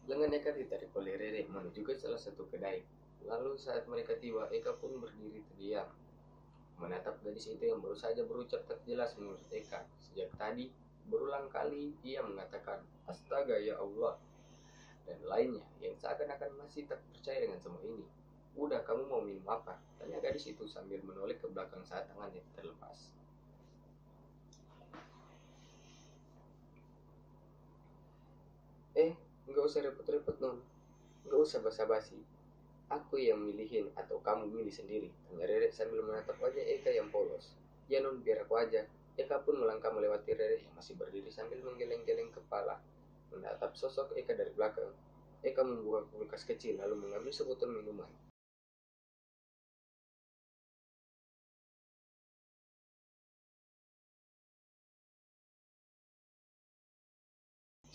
Lengan Eka ditarik oleh Rere menuju ke salah satu kedai. Lalu saat mereka tiba, Eka pun berdiri terdiam, menatap gadis itu yang baru saja berucap tak jelas menurut Eka. Sejak tadi, berulang kali ia mengatakan, "Astaga ya Allah," dan lainnya yang seakan-akan masih tak percaya dengan semua ini. "Udah, kamu mau minum apa?" tanya gadis itu sambil menoleh ke belakang saat tangannya terlepas. Nggak usah repot-repot non, nggak usah basa-basi. Aku yang milihin atau kamu milih sendiri? Tanya Rere sambil menatap wajah Eka yang polos. Ya non, biar aku aja. Eka pun melangkah melewati Rere yang masih berdiri sambil menggeleng-geleng kepala, menatap sosok Eka dari belakang. Eka membuka kulkas kecil lalu mengambil sebotol minuman.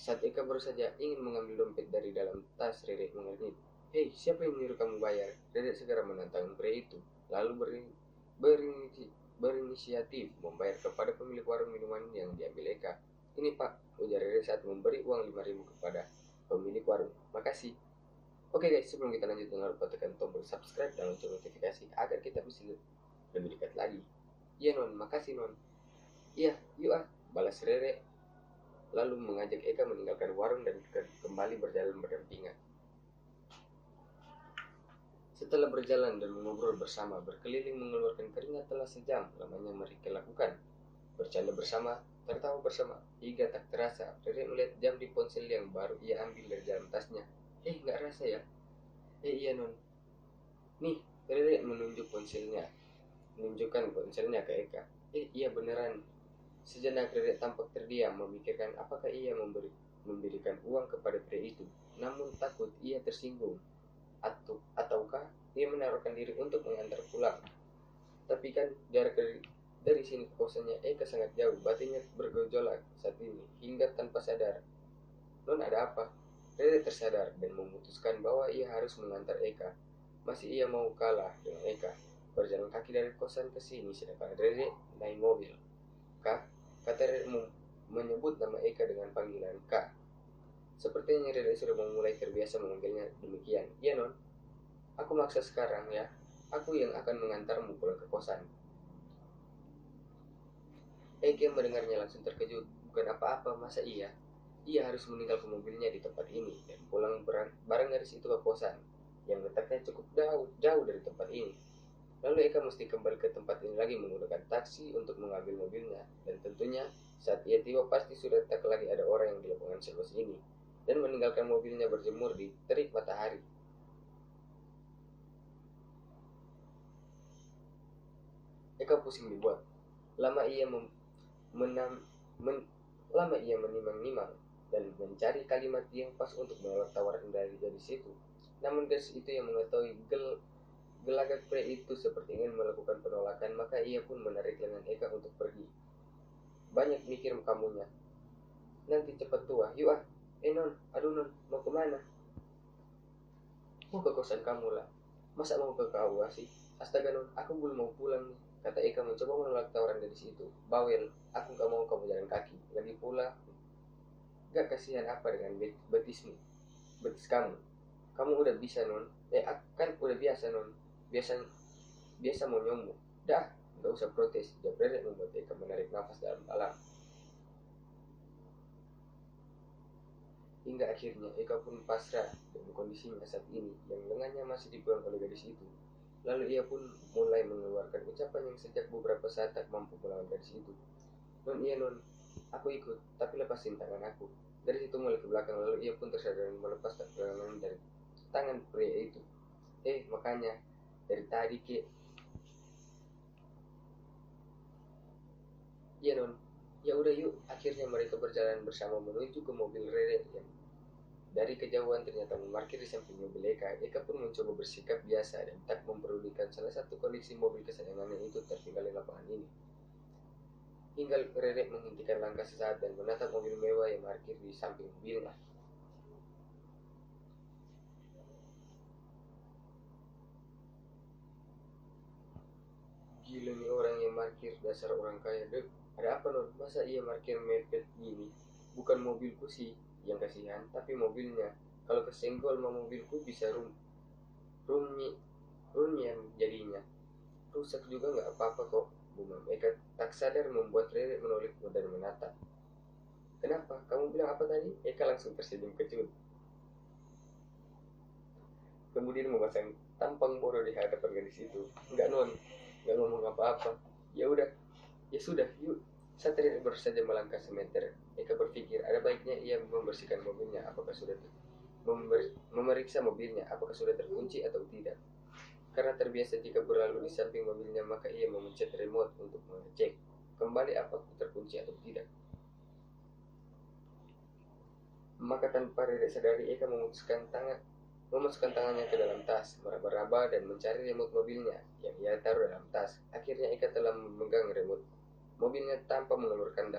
Saat Eka baru saja ingin mengambil dompet dari dalam tas, Rere mengernyit. "Hei, siapa yang menyuruh kamu bayar?" Rere segera menantang pria itu, lalu berinisiatif membayar kepada pemilik warung minuman yang diambil Eka. "Ini pak," ujar Rere saat memberi uang 5.000 kepada pemilik warung. "Makasih." Oke guys, sebelum kita lanjut, jangan lupa tekan tombol subscribe dan lonceng notifikasi agar kita bisa lebih dekat lagi. "Iya non, makasih non." "Iya, yuk ah," balas Rere lalu mengajak Eka meninggalkan warung dan kembali berjalan berdampingan. Setelah berjalan dan mengobrol bersama, berkeliling mengeluarkan keringat telah sejam lamanya mereka lakukan. Bercanda bersama, tertawa bersama, hingga tak terasa Rere melihat jam di ponsel yang baru ia ambil dari dalam tasnya. Nggak rasa ya? Iya non. Nih, Rere menunjukkan ponselnya ke Eka. Iya beneran. Sejenak Rere tampak terdiam memikirkan apakah ia memberikan uang kepada pria itu. Namun takut ia tersinggung, ataukah ia menaruhkan diri untuk mengantar pulang. Tapi kan jarak dari sini ke kosannya Eka sangat jauh. Batinnya bergejolak saat ini hingga tanpa sadar. "Non, ada apa?" Rere tersadar dan memutuskan bahwa ia harus mengantar Eka. Masih ia mau kalah dengan Eka berjalan kaki dari kosan ke sini sedangkan Rere naik mobil. "Kak," kata Rere menyebut nama Eka dengan panggilan Kak. Sepertinya Rere sudah mulai terbiasa memanggilnya demikian. "Iya non, aku maksa sekarang ya. Aku yang akan mengantarmu pulang ke kosan." Eka mendengarnya langsung terkejut. Bukan apa-apa, masa iya? Ia harus meninggalkan mobilnya di tempat ini dan pulang bareng gadis itu ke kosan yang letaknya cukup jauh dari tempat ini. Lalu Eka mesti kembali ke tempat ini lagi menggunakan taksi untuk mengambil mobilnya. Dan tentunya saat ia tiba pasti sudah tak lagi ada orang yang di lapangan seluas ini dan meninggalkan mobilnya berjemur di terik matahari. Eka pusing dibuat. Lama ia menam, men, Lama ia menimang-nimang dan mencari kalimat yang pas untuk menolak tawaran dari gadis itu. Namun gadis itu yang mengetahui gelagat pria itu seperti ingin melakukan penolakan, maka ia pun menarik lengan Eka untuk pergi. "Banyak mikir kamunya, nanti cepat tua. Yuk ah." Non, aduh non, mau kemana?" "Mau ke kosan kamu lah." "Masa mau ke KUA sih?" "Astaga non, aku belum mau pulang nih," kata Eka mencoba menolak tawaran gadis itu. "Bawel, aku gak mau kamu jalan kaki. Lagi pula, gak kasihan apa dengan betis kamu? Kamu udah bisa non." Kan udah biasa non. Biasa biasa mau nyomot." "Dah, gak usah protes," jawab Rere membuat Eka menarik nafas dalam-dalam. Hingga akhirnya Eka pun pasrah dengan kondisinya saat ini yang lengannya masih dipegang oleh gadis itu. Lalu ia pun mulai mengeluarkan ucapan yang sejak beberapa saat tak mampu melawan gadis itu. "Non, iya non, aku ikut, tapi lepasin tangan aku." Gadis itu mulai ke belakang lalu ia pun tersadar dan melepas pegangan dari tangan pria itu. Makanya dari tadi ke." "Iya non." "Ya udah yuk." Akhirnya mereka berjalan bersama menuju ke mobil Rere yang dari kejauhan ternyata memarkir di samping mobil Eka. Eka pun mencoba bersikap biasa dan tak mempedulikan salah satu koleksi mobil kesayangannya itu tertinggal di lapangan ini. Hingga Rere menghentikan langkah sesaat dan menatap mobil mewah yang parkir di samping mobilnya. "Gila nih orang yang parkir, dasar orang kaya deh. Ada apa non? Masa ia parkir mepet gini? Bukan mobilku sih yang kasihan, tapi mobilnya. Kalau kesenggol sama mobilku bisa runyam jadinya. Rusak juga nggak apa-apa kok, Bumam. Eka tak sadar membuat Rere menoleh dan menatap. Kenapa? Kamu bilang apa tadi? Eka langsung tersenyum kecut. Kemudian memasang tampang bodoh di hadapan gadis itu. Enggak non, nggak ngomong apa-apa. Ya udah, ya sudah, yuk. Satria baru saja melangkah semeter. Eka berpikir ada baiknya ia membersihkan mobilnya. Apakah sudah memeriksa mobilnya, apakah sudah terkunci atau tidak. Karena terbiasa jika berlalu di samping mobilnya, maka ia memencet remote untuk mengecek kembali apakah terkunci atau tidak. Maka tanpa Rere sadari, Eka memasukkan tangannya ke dalam tas, meraba-raba dan mencari remote mobilnya yang ia taruh dalam tas. Akhirnya Eka telah memegang remote mobilnya tanpa mengeluarkan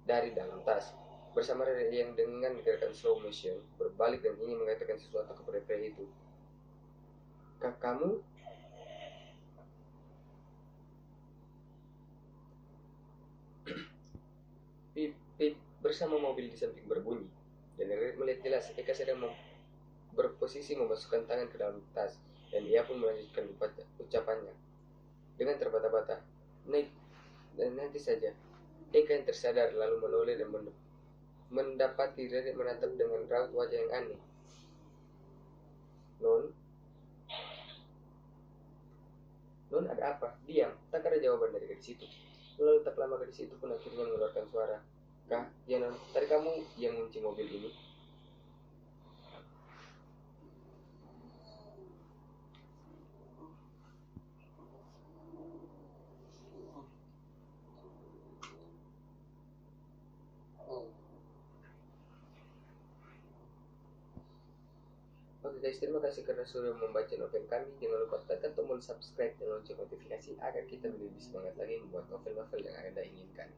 dari dalam tas. Bersama Rere yang dengan gerakan slow motion berbalik dan ingin mengatakan sesuatu kepada pria itu. Kamu pip pip bersama mobil di samping berbunyi dan Rere melihat jelas Eka sedang berposisi memasukkan tangan ke dalam tas dan ia pun melanjutkan ucapannya dengan terbata-bata. Dan nanti saja. Eka yang tersadar lalu menoleh dan mendapati Rere menatap dengan raut wajah yang aneh. Non ada apa? Diam, tak ada jawaban dari gadis itu. Lalu tak lama gadis itu pun akhirnya mengeluarkan suara. Kah, ya non, tadi kamu yang mengunci mobil ini? Oke guys, terima kasih karena sudah membaca novel kami. Jangan lupa tekan tombol subscribe dan lonceng notifikasi agar kita lebih semangat lagi membuat novel-novel yang Anda inginkan.